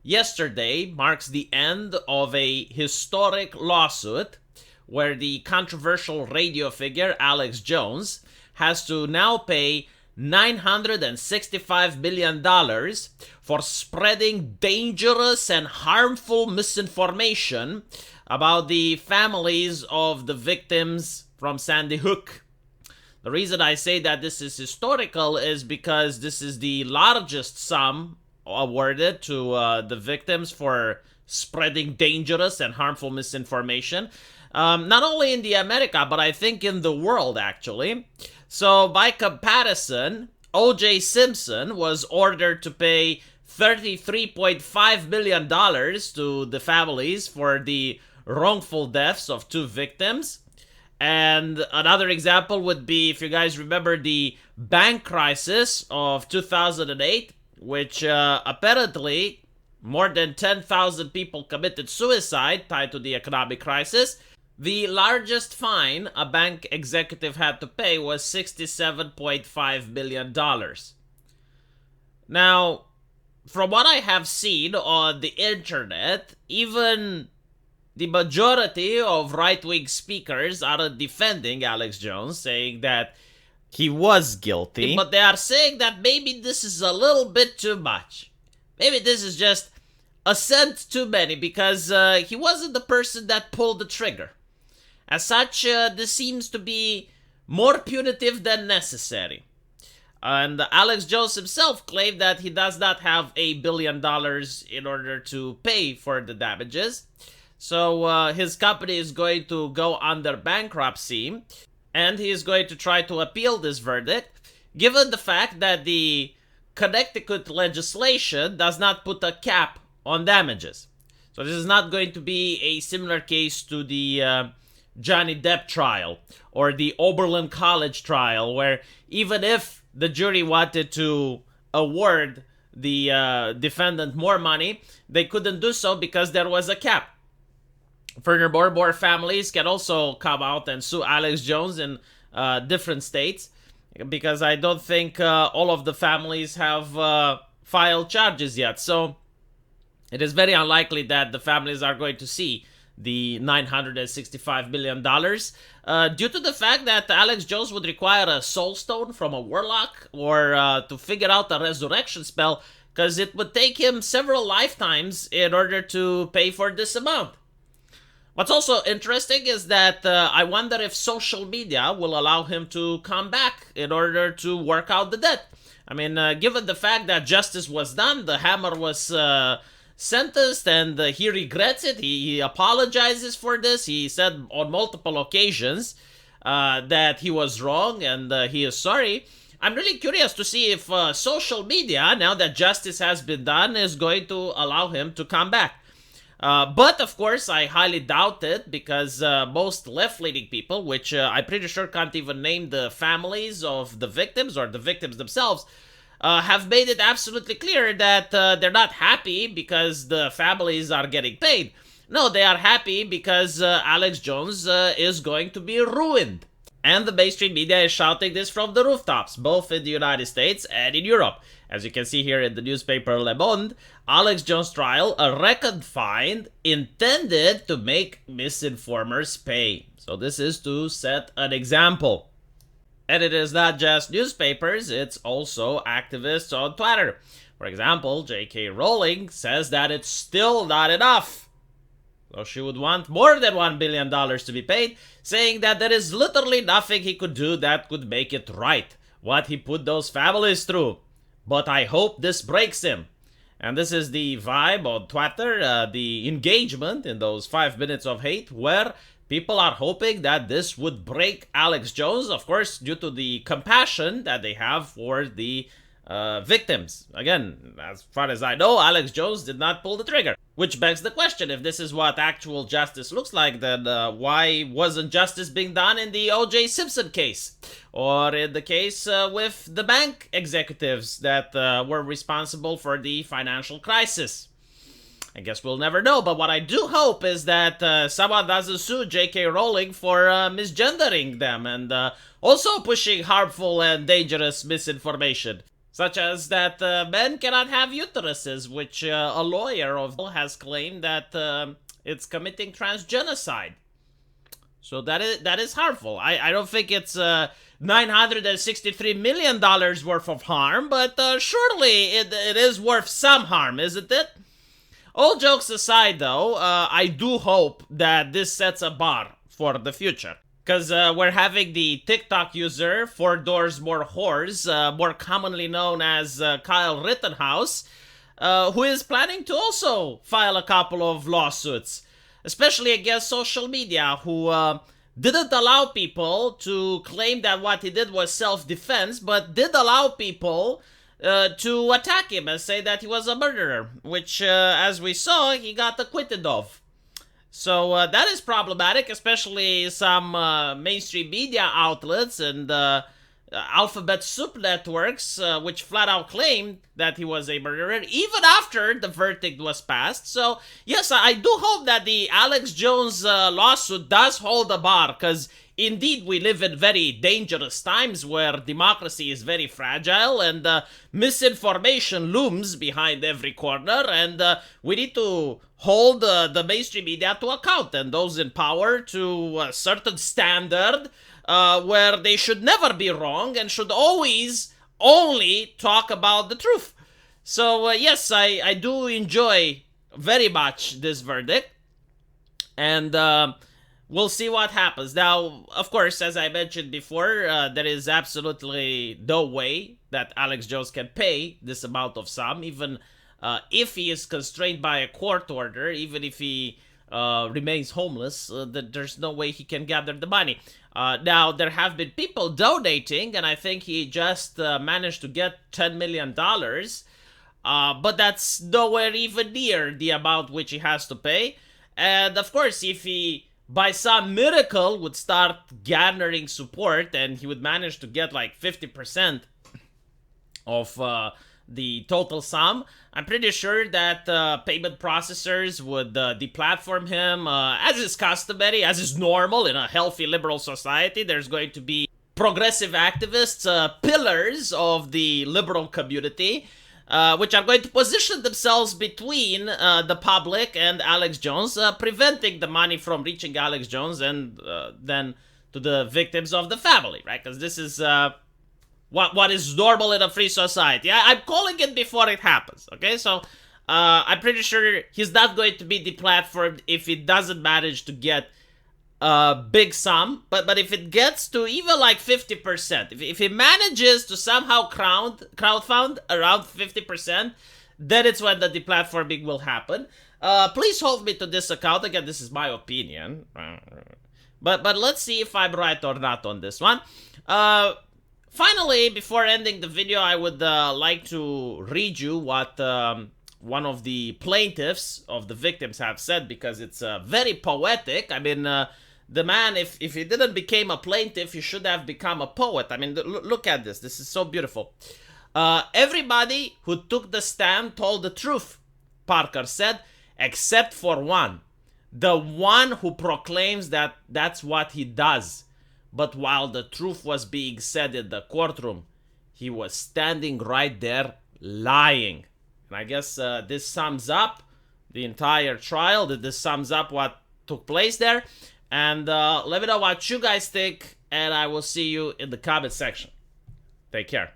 yesterday marks the end of a historic lawsuit where the controversial radio figure Alex Jones has to now pay $965 million for spreading dangerous and harmful misinformation about the families of the victims from Sandy Hook. The reason I say that this is historical is because this is the largest sum awarded to the victims for spreading dangerous and harmful misinformation. Not only in the America, but I think in the world, actually. So, by comparison, O.J. Simpson was ordered to pay $33.5 million to the families for the wrongful deaths of two victims. And another example would be, if you guys remember, the bank crisis of 2008, which apparently more than 10,000 people committed suicide tied to the economic crisis. The largest fine a bank executive had to pay was $67.5 million. Now, from what I have seen on the internet, even the majority of right-wing speakers are defending Alex Jones, saying that he was guilty. But they are saying that maybe this is a little bit too much. Maybe this is just a cent too many because he wasn't the person that pulled the trigger. As such, this seems to be more punitive than necessary. And Alex Jones himself claimed that he does not have $1 billion in order to pay for the damages. So his company is going to go under bankruptcy, and he is going to try to appeal this verdict, given the fact that the Connecticut legislation does not put a cap on damages. So this is not going to be a similar case to the Johnny Depp trial or the Oberlin College trial, where even if the jury wanted to award the defendant more money, they couldn't do so because there was a cap. Furthermore, more families can also come out and sue Alex Jones in different states, because I don't think all of the families have filed charges yet. So it is very unlikely that the families are going to see the $965 million due to the fact that Alex Jones would require a soul stone from a warlock or to figure out a resurrection spell, because it would take him several lifetimes in order to pay for this amount. What's also interesting is that I wonder if social media will allow him to come back in order to work out the debt. I mean, given the fact that justice was done, the hammer was sentenced, and he regrets it. He apologizes for this. He said on multiple occasions that he was wrong and he is sorry. I'm really curious to see if social media, now that justice has been done, is going to allow him to come back. But of course, I highly doubt it, because most left-leaning people, which I'm pretty sure can't even name the families of the victims or the victims themselves, have made it absolutely clear that they're not happy because the families are getting paid. No, they are happy because Alex Jones is going to be ruined. And the mainstream media is shouting this from the rooftops, both in the United States and in Europe. As you can see here in the newspaper Le Monde, Alex Jones' trial, a record fine intended to make misinformers pay. So this is to set an example. And it is not just newspapers, it's also activists on Twitter. For example, J.K. Rowling says that it's still not enough. So she would want more than $1 billion to be paid, saying that there is literally nothing he could do that could make it right, what he put those families through. But I hope this breaks him. And this is the vibe on Twitter, the engagement in those 5 minutes of hate, where people are hoping that this would break Alex Jones, of course, due to the compassion that they have for the victims. Again, as far as I know, Alex Jones did not pull the trigger. Which begs the question, if this is what actual justice looks like, then why wasn't justice being done in the O.J. Simpson case? Or in the case with the bank executives that were responsible for the financial crisis? I guess we'll never know, but what I do hope is that someone doesn't sue J.K. Rowling for misgendering them and also pushing harmful and dangerous misinformation. such as that men cannot have uteruses, which a lawyer of has claimed that it's committing transgenocide. So that is harmful. I don't think it's $963 million worth of harm, but surely it is worth some harm, isn't it? All jokes aside, though, I do hope that this sets a bar for the future. Because we're having the TikTok user, Four Doors More Whores, more commonly known as Kyle Rittenhouse, who is planning to also file a couple of lawsuits, especially against social media, who didn't allow people to claim that what he did was self-defense, but did allow people to attack him and say that he was a murderer, which, as we saw, he got acquitted of. So that is problematic, especially some mainstream media outlets and alphabet soup networks, which flat out claimed that he was a murderer, even after the verdict was passed. So, yes, I do hope that the Alex Jones lawsuit does hold a bar, because indeed we live in very dangerous times where democracy is very fragile and misinformation looms behind every corner, and we need to hold the mainstream media to account and those in power to a certain standard where they should never be wrong and should always only talk about the truth. So, yes, I do enjoy very much this verdict, and we'll see what happens. Now, of course, as I mentioned before, there is absolutely no way that Alex Jones can pay this amount of sum, even if he is constrained by a court order, even if he remains homeless, there's no way he can gather the money. Now, there have been people donating, and I think he just managed to get $10 million, but that's nowhere even near the amount which he has to pay. And, of course, if he, by some miracle, would start garnering support, and he would manage to get like 50% of the total sum, I'm pretty sure that payment processors would deplatform him, as is customary, as is normal in a healthy liberal society. There's going to be progressive activists, pillars of the liberal community, which are going to position themselves between the public and Alex Jones, preventing the money from reaching Alex Jones and then to the victims of the family, right? Because this is what is normal in a free society. I'm calling it before it happens, okay? So I'm pretty sure he's not going to be deplatformed if he doesn't manage to get a big sum, but if it gets to even like 50%, if he manages to somehow crowdfund around 50%, then it's when the deplatforming will happen. Please hold me to this account. Again, this is my opinion. But let's see if I'm right or not on this one. Finally, before ending the video, I would like to read you what one of the plaintiffs of the victims have said, because it's very poetic. I mean, the man, if he didn't become a plaintiff, he should have become a poet. I mean, look at this. This is so beautiful. Everybody who took the stand told the truth, Parker said, except for one. The one who proclaims that that's what he does. But while the truth was being said in the courtroom, he was standing right there lying. And I guess this sums up the entire trial. This sums up what took place there. And let me know what you guys think, and I will see you in the comment section. Take care.